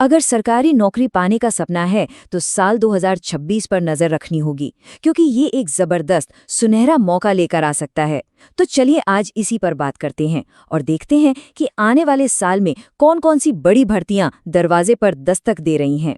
अगर सरकारी नौकरी पाने का सपना है तो साल 2026 पर नजर रखनी होगी, क्योंकि ये एक जबरदस्त सुनहरा मौका लेकर आ सकता है। तो चलिए आज इसी पर बात करते हैं और देखते हैं कि आने वाले साल में कौन-कौन सी बड़ी भर्तियां दरवाजे पर दस्तक दे रही हैं।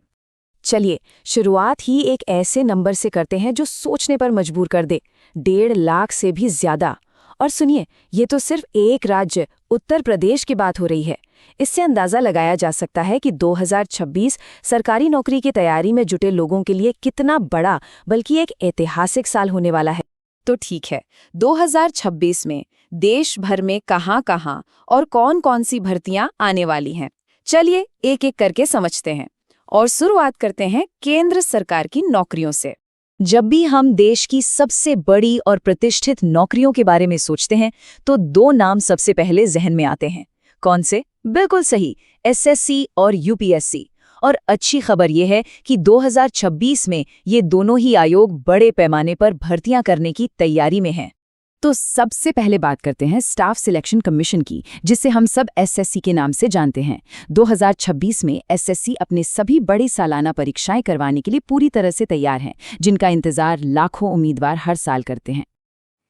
चलिए शुरुआत ही एक ऐसे नंबर से करते हैं जो सोचने पर मजबूर कर दे। 1.5 लाख से भी ज्यादा। और सुनिए, ये तो सिर्फ एक राज्य उत्तर प्रदेश की बात हो रही है। इससे अंदाजा लगाया जा सकता है कि 2026 सरकारी नौकरी की तैयारी में जुटे लोगों के लिए कितना बड़ा, बल्कि एक ऐतिहासिक साल होने वाला है। तो ठीक है, 2026 में देश भर में कहां-कहां और कौन-कौन सी भर्तियां आने वाली हैं, चलिए एक-एक करके समझते हैं। और शुरुआत करते हैं केंद्र सरकार की नौकरियों से। जब भी हम देश की सबसे बड़ी और प्रतिष्ठित नौकरियों के बारे में सोचते हैं तो दो नाम सबसे पहले जहन में आते हैं। कौन से? बिल्कुल सही, एसएससी और यूपीएससी। और अच्छी खबर यह है कि 2026 में ये दोनों ही आयोग बड़े पैमाने पर भर्तियां करने की तैयारी में हैं। तो सबसे पहले बात करते हैं स्टाफ सिलेक्शन कमीशन की, जिसे हम सब एसएससी के नाम से जानते हैं। 2026 में एसएससी अपने सभी बड़ी सालाना परीक्षाएं करवाने के लिए पूरी तरह से तैयार हैं, जिनका इंतजार लाखों उम्मीदवार हर साल करते हैं।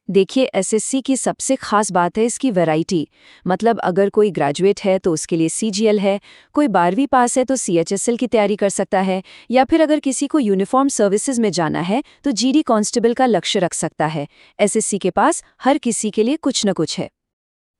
देखिए, एसएससी की सबसे खास बात है इसकी वैरायटी। मतलब अगर कोई ग्रेजुएट है तो उसके लिए सीजीएल है, कोई 12वीं पास है तो सीएचएसएल की तैयारी कर सकता है, या फिर अगर किसी को यूनिफॉर्म सर्विसेज में जाना है तो जीडी कांस्टेबल का लक्ष्य रख सकता है। एसएससी के पास हर किसी के लिए कुछ न कुछ है।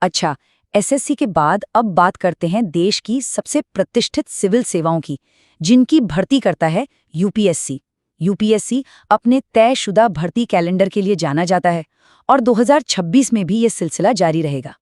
अच्छा, एसएससी के बाद अब बात करते हैं देश की सबसे प्रतिष्ठित सिविल सेवाओं की, जिनकी भर्ती करता है यूपीएससी। यूपीएससी अपने तयशुदा भर्ती कैलेंडर के लिए जाना जाता है और 2026 में भी ये सिलसिला जारी रहेगा।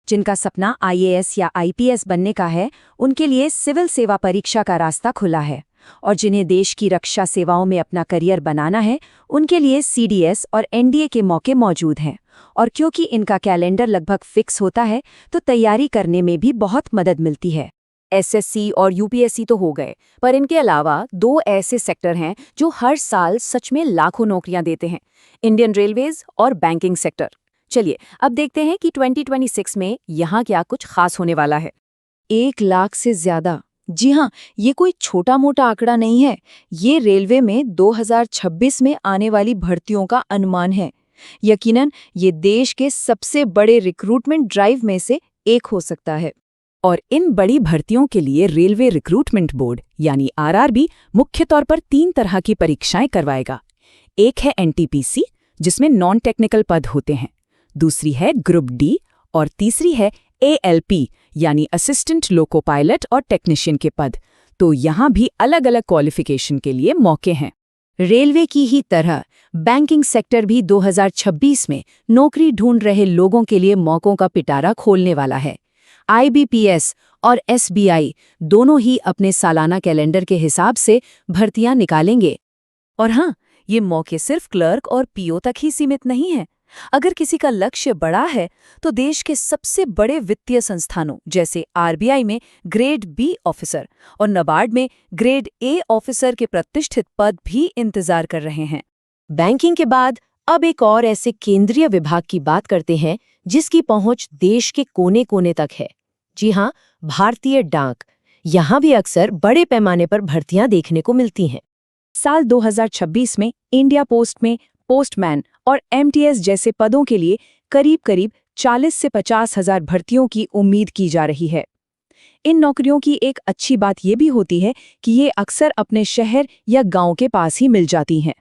जिनका सपना आईएएस या आईपीएस बनने का है, उनके लिए सिविल सेवा परीक्षा का रास्ता खुला है। और जिन्हें देश की रक्षा सेवाओं में अपना करियर बनाना है, उनके लिए सीडीएस और एनडीए के मौके मौजूद हैं। और क्योंकि इनका कैलेंडर लगभग फिक्स होता है, तो तैयारी करने में भी बहुत मदद मिलती है। एसएससी और यूपीएससी तो हो गए, पर इनके अलावा दो ऐसे सेक्टर हैं जो हर साल सच में लाखों नौकरियां देते हैं: इंडियन रेलवेज और बैंकिंग सेक्टर। चलिए अब देखते हैं कि 2026 में यहाँ क्या कुछ खास होने वाला है। 1 लाख से ज्यादा। जी हाँ, ये कोई छोटा मोटा आंकड़ा नहीं है। ये रेलवे में 2026 में आने वाली भर्तियों का अनुमान है। यकीनन ये देश के सबसे बड़े रिक्रूटमेंट ड्राइव में से एक हो सकता है। और इन बड़ी भर्तियों के लिए रेलवे रिक्रूटमेंट बोर्ड यानी आरआरबी मुख्य तौर पर 3 तरह की परीक्षाएं करवाएगा। एक है एनटीपीसी, जिसमें नॉन टेक्निकल पद होते हैं। दूसरी है ग्रुप डी और तीसरी है एएलपी यानी असिस्टेंट लोको पायलट और टेक्नीशियन के पद। तो यहाँ भी अलग अलग क्वालिफिकेशन के लिए मौके हैं। रेलवे की ही तरह बैंकिंग सेक्टर भी 2026 में नौकरी ढूंढ रहे लोगों के लिए मौकों का पिटारा खोलने वाला है। आईबीपीएस और एसबीआई दोनों ही अपने सालाना कैलेंडर के हिसाब से भर्तियां निकालेंगे। और हाँ, ये मौके सिर्फ क्लर्क और पीओ तक ही सीमित नहीं हैं। अगर किसी का लक्ष्य बड़ा है तो देश के सबसे बड़े वित्तीय संस्थानों जैसे आरबीआई में ग्रेड बी ऑफिसर और नाबार्ड में ग्रेड ए ऑफिसर के प्रतिष्ठित पद भी इंतजार कर रहे हैं। बैंकिंग के बाद अब एक और ऐसे केंद्रीय विभाग की बात करते हैं जिसकी पहुंच देश के कोने कोने तक है। जी हाँ, भारतीय डाक। यहाँ भी अक्सर बड़े पैमाने पर भर्तियां देखने को मिलती हैं। साल 2026 में इंडिया पोस्ट में पोस्टमैन और एमटीएस जैसे पदों के लिए करीब 40 से 50 हजार भर्तियों की उम्मीद की जा रही है। इन नौकरियों की एक अच्छी बात ये भी होती है कि ये अक्सर अपने शहर या गांव के पास ही मिल जाती हैं।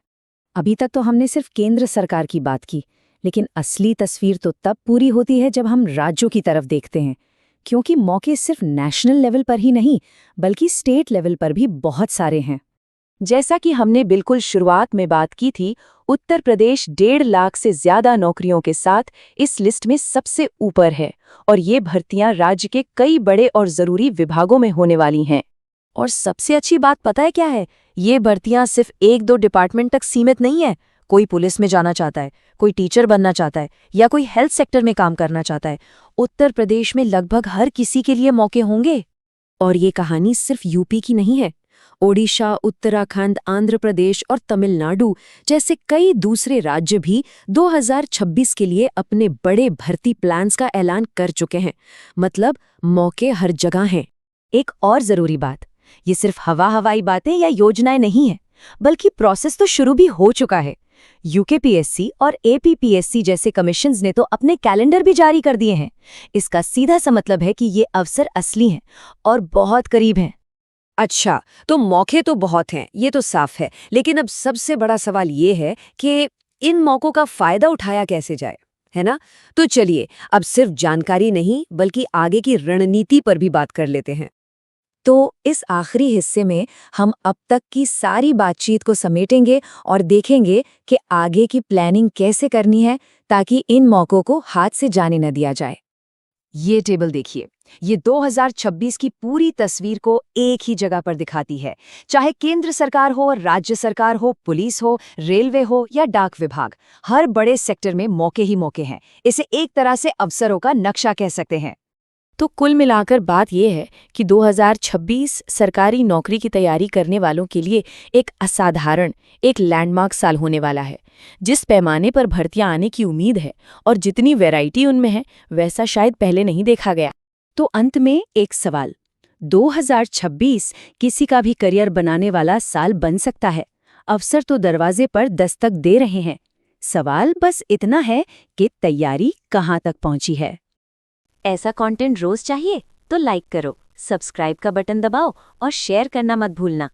अभी तक तो हमने सिर्फ केंद्र सरकार की बात की, लेकिन असली तस्वीर तो तब पूरी होती है जब हम राज्यों की तरफ देखते हैं, क्योंकि मौके सिर्फ नेशनल लेवल पर ही नहीं बल्कि स्टेट लेवल पर भी बहुत सारे हैं। जैसा कि हमने बिल्कुल शुरुआत में बात की थी, उत्तर प्रदेश 1.5 लाख से ज्यादा नौकरियों के साथ इस लिस्ट में सबसे ऊपर है और ये भर्तियां राज्य के कई बड़े और जरूरी विभागों में होने वाली हैं। और सबसे अच्छी बात पता है क्या है? ये भर्तियां सिर्फ 1-2 डिपार्टमेंट तक सीमित नहीं है। कोई पुलिस में जाना चाहता है, कोई टीचर बनना चाहता है या कोई हेल्थ सेक्टर में काम करना चाहता है। उत्तर प्रदेश में लगभग हर किसी के लिए मौके होंगे। और ये कहानी सिर्फ यूपी की नहीं है। ओडिशा, उत्तराखंड, आंध्र प्रदेश और तमिलनाडु जैसे कई दूसरे राज्य भी 2026 के लिए अपने बड़े भर्ती प्लान्स का ऐलान कर चुके हैं। मतलब मौके हर जगह हैं। एक और जरूरी बात, ये सिर्फ हवाई बातें या योजनाएं नहीं हैं, बल्कि प्रोसेस तो शुरू भी हो चुका है। यूकेपीएससी और एपीपीएससी जैसे कमीशंस ने तो अपने कैलेंडर भी जारी कर दिए हैं। इसका सीधा सा मतलब है कि ये अवसर असली हैं और बहुत करीब हैं। अच्छा, तो मौके तो बहुत हैं, ये तो साफ है, लेकिन अब सबसे बड़ा सवाल ये है कि इन मौकों का फायदा उठाया कैसे जाए, है ना? तो चलिए, अब सिर्फ जानकारी नहीं, बल्कि आगे की रणनीति पर भी बात कर लेते हैं। तो इस आखिरी हिस्से में हम अब तक की सारी बातचीत को समेटेंगे और देखेंगे कि आगे की प्लानिंग कैसे करनी है ताकि इन मौकों को हाथ से जाने न दिया जाए। ये टेबल देखिए, ये 2026 की पूरी तस्वीर को एक ही जगह पर दिखाती है। चाहे केंद्र सरकार हो, राज्य सरकार हो, पुलिस हो, रेलवे हो या डाक विभाग, हर बड़े सेक्टर में मौके ही मौके हैं। इसे एक तरह से अवसरों का नक्शा कह सकते हैं। तो कुल मिलाकर बात यह है कि 2026 सरकारी नौकरी की तैयारी करने वालों के लिए एक असाधारण, एक लैंडमार्क साल होने वाला है। जिस पैमाने पर भर्तियां आने की उम्मीद है और जितनी वैरायटी उनमें है, वैसा शायद पहले नहीं देखा गया। तो अंत में एक सवाल, 2026 किसी का भी करियर बनाने वाला साल बन सकता है। अवसर तो दरवाजे पर दस्तक दे रहे हैं। सवाल बस इतना है कि तैयारी कहाँ तक पहुंची है। ऐसा कंटेंट रोज चाहिए तो लाइक करो, सब्सक्राइब का बटन दबाओ और शेयर करना मत भूलना।